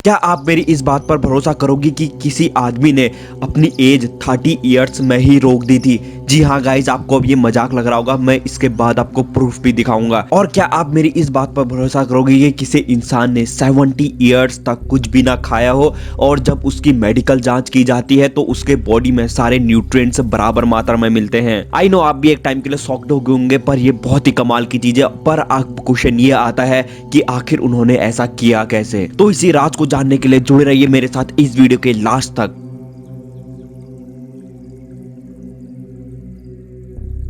क्या आप मेरी इस बात पर भरोसा करोगे कि किसी आदमी ने अपनी एज 30 इयर्स में ही रोक दी थी। जी हाँ गाइज, आपको अब ये मजाक लग रहा होगा, मैं इसके बाद आपको प्रूफ भी दिखाऊंगा। और क्या आप मेरी इस बात पर भरोसा करोगे कि किसी इंसान ने 70 इयर्स तक कुछ भी ना खाया हो और जब उसकी मेडिकल जांच की जाती है तो उसके बॉडी में सारे न्यूट्रिएंट्स बराबर मात्रा में मिलते हैं। आई नो आप भी एक टाइम के लिए शॉक्ड हो गए होंगे, पर ये बहुत ही कमाल की चीज है। पर आप क्वेश्चन ये आता है कि आखिर उन्होंने ऐसा किया कैसे। तो इसी राज को जानने के लिए जुड़े रहिए मेरे साथ इस वीडियो के लास्ट तक।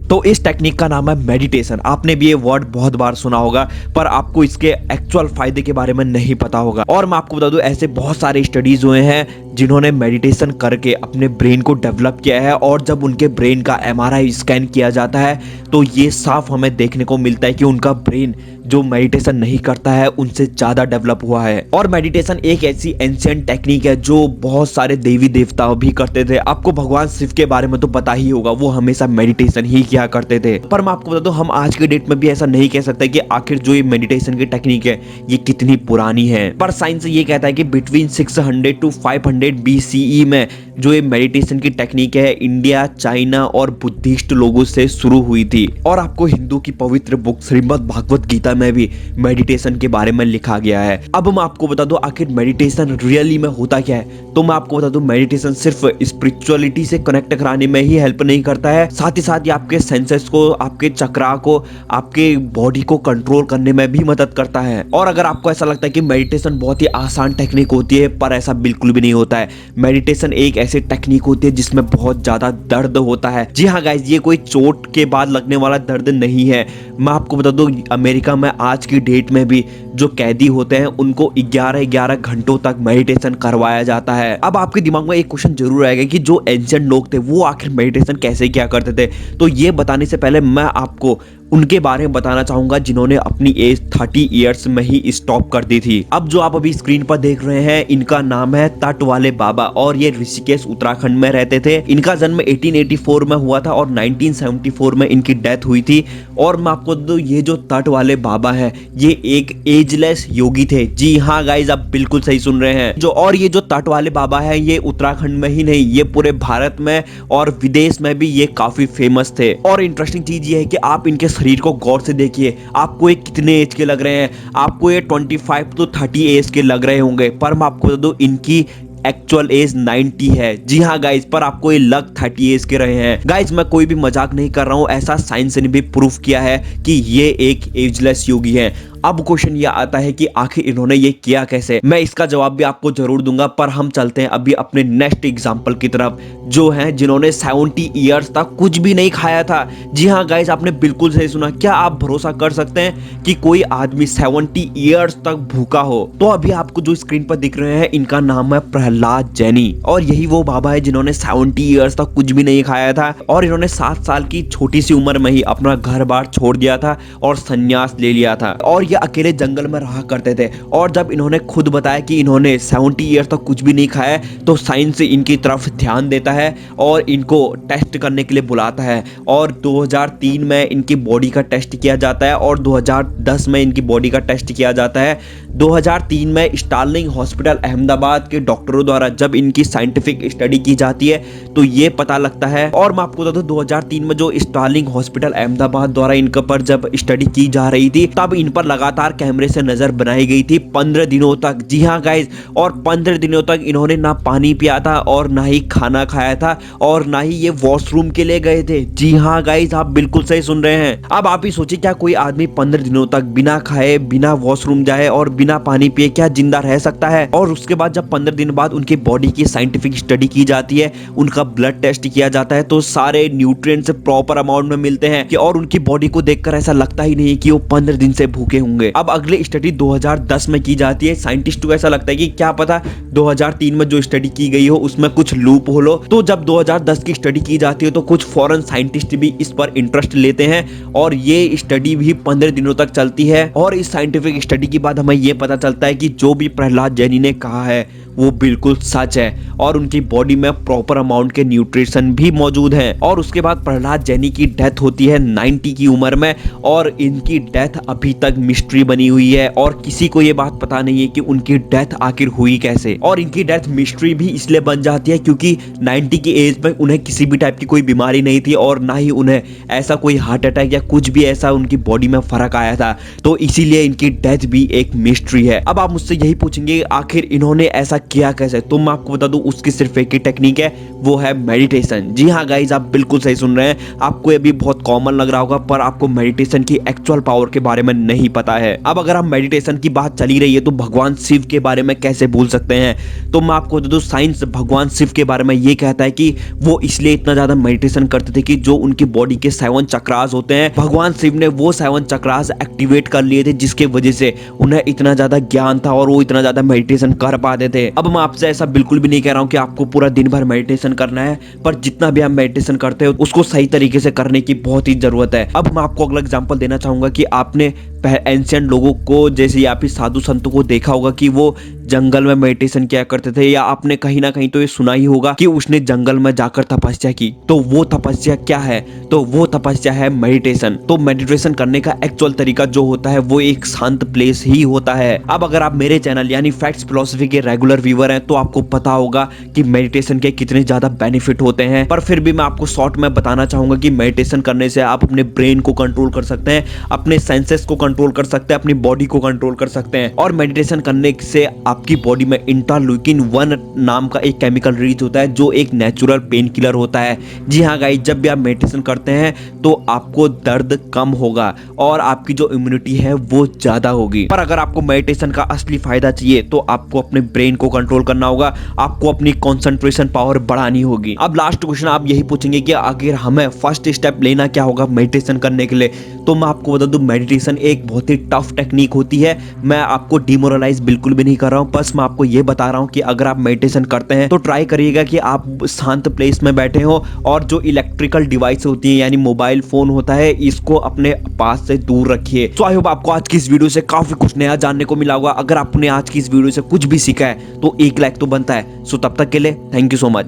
तो इस टेक्निक का नाम है मेडिटेशन। आपने भी ये वर्ड बहुत बार सुना होगा, पर आपको इसके एक्चुअल फायदे के बारे में नहीं पता होगा। और मैं आपको बता दूं, ऐसे बहुत सारे स्टडीज हुए हैं जिन्होंने मेडिटेशन करके अपने ब्रेन को डेवलप किया है, और जब उनके ब्रेन का एमआरआई स्कैन किया जाता है तो ये साफ हमें देखने को मिलता है कि उनका ब्रेन जो मेडिटेशन नहीं करता है उनसे ज्यादा डेवलप हुआ है। और मेडिटेशन एक ऐसी एंशिएंट टेक्निक है जो बहुत सारे देवी देवता भी करते थे। आपको भगवान शिव के बारे में तो पता ही होगा, वो हमेशा मेडिटेशन ही किया करते थे। पर मैं आपको बता दूं, हम आज के डेट में भी ऐसा नहीं कह सकते कि आखिर जो ये मेडिटेशन की टेक्निक है ये कितनी पुरानी है। पर साइंस ये कहता है कि बिटवीन 600 to 500 BCE में जो ये मेडिटेशन की टेक्निक है इंडिया, चाइना और बुद्धिस्ट लोगों से शुरू हुई थी। और आपको हिंदू की पवित्र बुक श्रीमद् भागवत गीता में भी मेडिटेशन के बारे में लिखा गया है। अब मैं आपको बता दूं आखिर मेडिटेशन रियली में होता क्या है। तो मैं आपको बता दूं, मेडिटेशन सिर्फ स्पिरिचुअलिटी से कनेक्ट कराने में ही हेल्प नहीं करता है, साथ ही साथ ये आपके सेंसेस को, आपके चक्रा को, आपके बॉडी को कंट्रोल करने में भी मदद करता है। और अगर आपको ऐसा लगता है कि मेडिटेशन बहुत ही आसान टेक्निक होती है, पर ऐसा बिल्कुल भी नहीं होता है। मेडिटेशन एक ऐसी टेक्निक होती है जिसमें बहुत ज्यादा दर्द होता है। जी हाँ गाइज, ये कोई चोट के बाद लगने वाला दर्द नहीं है। मैं आपको बता दूं, अमेरिका में आज की डेट में भी जो कैदी होते हैं उनको 11-11 घंटों तक मेडिटेशन करवाया जाता है। अब आपके दिमाग में एक क्वेश्चन जरूर आएगा कि जो एंशिएंट लोग थे वो आखिर मेडिटेशन कैसे किया करते थे। तो ये बताने से पहले मैं आपको उनके बारे में बताना चाहूंगा जिन्होंने अपनी एज 30 इयर्स में ही स्टॉप कर दी थी। अब जो आप अभी स्क्रीन पर देख रहे हैं इनका नाम है तट वाले बाबा, और ये ऋषिकेश उत्तराखंड में रहते थे। इनका जन्म 1884 में हुआ था और 1974 में इनकी डेथ हुई थी। और मैं आपको बता दूं, ये जो तट वाले बाबा है ये एक एजलेस योगी थे। जी हाँ गाइज, आप बिल्कुल सही सुन रहे हैं। ये जो तट वाले बाबा है ये उत्तराखंड में ही नहीं, ये पूरे भारत में और विदेश में भी ये काफी फेमस थे। और इंटरेस्टिंग चीज ये है कि आप इनके शरीर को गौर से देखिए, आपको ये कितने एज के लग रहे हैं। आपको ये 25 to 30 एज के लग रहे होंगे, पर मैं आपको बता दूं इनकी एक्चुअल एज 90 है। जी हाँ गाइज, पर आपको ये लग 30 एज के रहे हैं। गाइज मैं कोई भी मजाक नहीं कर रहा हूं, ऐसा साइंस ने भी प्रूफ किया है कि ये एक एजलेस योगी है। अब क्वेश्चन ये आता है कि आखिर इन्होंने ये किया कैसे। मैं इसका जवाब भी आपको जरूर दूंगा, पर हम चलते हैं अभी अपने नेक्स्ट एग्जांपल की तरफ, जो है जिन्होंने 70 इयर्स तक कुछ भी नहीं खाया था। जी हाँ गाइस, आपने बिल्कुल सही सुना। क्या आप भरोसा कर सकते हैं कि कोई आदमी 70 इयर्स तक भूखा हो। तो अभी आपको जो स्क्रीन पर दिख रहे हैं इनका नाम है प्रहलाद जैनी, और यही वो बाबा है जिन्होंने 70 इयर्स तक कुछ भी नहीं खाया था। और इन्होंने 7 साल की छोटी सी उम्र में ही अपना घर बार छोड़ दिया था और संन्यास ले लिया था, और ये अकेले जंगल में रहा करते थे। और जब इन्होंने खुद बताया कि इन्होंने 70 ईयर तक कुछ भी नहीं खाया, तो साइंस इनकी तरफ ध्यान देता है और इनको टेस्ट करने के लिए बुलाता है। और 2003 में इनकी बॉडी का टेस्ट किया जाता है और 2010 में इनकी बॉडी का टेस्ट किया जाता है। 2003 में स्टार्लिंग हॉस्पिटल अहमदाबाद के डॉक्टरों द्वारा जब इनकी साइंटिफिक स्टडी की जाती है तो ये पता लगता है। और मैं आपको बता दूं, 2003 में जो स्टार्लिंग हॉस्पिटल अहमदाबाद द्वारा इनके पर जब स्टडी की जा रही थी तब इन पर लगातार कैमरे से नजर बनाई गई थी 15 दिनों तक। जी हाँ गाइज, और 15 दिनों तक इन्होंने ना पानी पिया था और ना ही खाना खाया था और ना ही ये वॉशरूम के लिए गए थे। जी हाँ गाइज, आप बिल्कुल सही सुन रहे हैं। अब आप ही सोचिए, क्या कोई आदमी 15 दिनों तक बिना खाए, बिना वॉशरूम जाए और बिना पानी पिए क्या जिंदा रह सकता है। और उसके बाद जब 15 दिन बाद उनकी बॉडी की साइंटिफिक स्टडी की जाती है, उनका ब्लड टेस्ट किया जाता है, तो सारे न्यूट्रिएंट्स प्रॉपर अमाउंट में मिलते हैं कि और उनकी बॉडी को देखकर ऐसा लगता ही नहीं कि वो 15 दिन से भूखे होंगे। अब अगली स्टडी 2010 में की जाती है। साइंटिस्ट को ऐसा लगता है कि क्या पता 2003 में जो स्टडी की गई हो उसमें कुछ लूप होल हो। तो जब 2010 की स्टडी की जाती है तो कुछ फॉरेन साइंटिस्ट भी इस पर इंटरेस्ट लेते हैं और ये स्टडी भी 15 दिनों तक चलती है। और इस साइंटिफिक स्टडी के बाद हमें यह पता चलता है कि जो भी प्रहलाद जैनी ने कहा है वो बिल्कुल सच है और उनकी बॉडी में प्रॉपर अमाउंट के न्यूट्रिशन भी मौजूद हैं। और उसके बाद प्रहलाद जैनी की डेथ होती है 90 की उम्र में, और इनकी डेथ अभी तक मिस्ट्री बनी हुई है और किसी को ये बात पता नहीं है कि उनकी डेथ आखिर हुई कैसे। और इनकी डेथ मिस्ट्री भी इसलिए बन जाती है क्योंकि 90 की एज में उन्हें किसी भी टाइप की कोई बीमारी नहीं थी और ना ही उन्हें ऐसा कोई हार्ट अटैक या कुछ भी ऐसा उनकी बॉडी में फर्क आया था, तो इसीलिए इनकी डेथ भी एक मिस्ट्री है। अब आप मुझसे यही पूछेंगे आखिर इन्होंने ऐसा किया कैसे, तो मैं आपको बता दूं उसकी सिर्फ एक ही टेक्निक है, वो है मेडिटेशन। जी हाँ गाइज, आप बिल्कुल सही सुन रहे हैं। आपको ये भी बहुत कॉमन लग रहा होगा पर आपको मेडिटेशन की एक्चुअल पावर के बारे में नहीं पता है। अब अगर हम मेडिटेशन की बात चली रही है तो भगवान शिव के बारे में कैसे भूल सकते हैं, तो मैं आपको बता दूं साइंस भगवान शिव के बारे में ये कहता है कि वो इसलिए इतना ज्यादा मेडिटेशन करते थे कि जो उनकी बॉडी के 7 चक्रास होते हैं, भगवान शिव ने वो 7 चक्रास एक्टिवेट कर लिए थे, जिसके वजह से उन्हें इतना ज्यादा ज्ञान था और वो इतना ज्यादा मेडिटेशन कर पाते थे। अब मैं आपसे ऐसा बिल्कुल भी नहीं कह रहा हूं कि आपको पूरा दिन भर मेडिटेशन करना है, पर जितना भी आप मेडिटेशन करते हो उसको सही तरीके से करने की बहुत ही जरूरत है। अब मैं आपको अगला एग्जांपल देना चाहूंगा कि आपने एंशिएंट लोगों को, जैसे या फिर साधु संतों को देखा होगा कि वो जंगल में मेडिटेशन किया करते थे, या आपने कहीं ना कहीं तो ये सुना ही होगा कि उसने जंगल में जाकर तपस्या की। तो वो तपस्या क्या है, तो वो तपस्या है मेडिटेशन। तो मेडिटेशन करने का एक्चुअल तरीका जो होता है वो एक शांत प्लेस ही होता है। अब अगर आप मेरे चैनल यानी फैक्ट्स फिलॉसफी के रेगुलर व्यूअर हैं तो आपको पता होगा कि मेडिटेशन के कितने ज्यादा बेनिफिट होते हैं, पर फिर भी मैं आपको शॉर्ट में बताना चाहूंगा कि मेडिटेशन करने से आप अपने ब्रेन को कंट्रोल कर सकते हैं, अपने सेंसेस को कंट्रोल कर सकते हैं, अपनी बॉडी को कंट्रोल कर सकते हैं। और मेडिटेशन करने से आपकी बॉडी में इंटरल्यूकिन 1 नाम का एक केमिकल रिलीज होता है जो एक नेचुरल पेन किलर होता है। जी हाँ गाइस, जब भी आप मेडिटेशन करते हैं तो आपको दर्द कम होगा और आपकी जो इम्यूनिटी है वो ज्यादा होगी। पर अगर आपको मेडिटेशन का असली फायदा चाहिए तो आपको अपने ब्रेन को कंट्रोल करना होगा, आपको अपनी कंसंट्रेशन पावर बढ़ानी होगी। अब लास्ट क्वेश्चन आप यही पूछेंगे कि अगर हमें फर्स्ट स्टेप लेना क्या होगा मेडिटेशन करने के लिए, तो मैं आपको बता दूं मेडिटेशन एक बहुत ही टफ टेक्निक होती है। मैं आपको डिमोरलाइज बिल्कुल भी नहीं कर रहा हूं, बस मैं आपको ये बता रहा हूं कि अगर आप मेडिटेशन करते हैं तो ट्राई करिएगा कि आप शांत प्लेस में बैठे हो और जो इलेक्ट्रिकल डिवाइस होती है यानी मोबाइल फोन होता है इसको अपने पास से दूर रखिए। तो आई होप आपको आज की इस वीडियो से काफी कुछ नया जानने को मिला होगा। अगर आपने आज की इस वीडियो से कुछ भी सीखा है तो 1 लाइक तो बनता है। सो तब तक के लिए थैंक यू सो मच।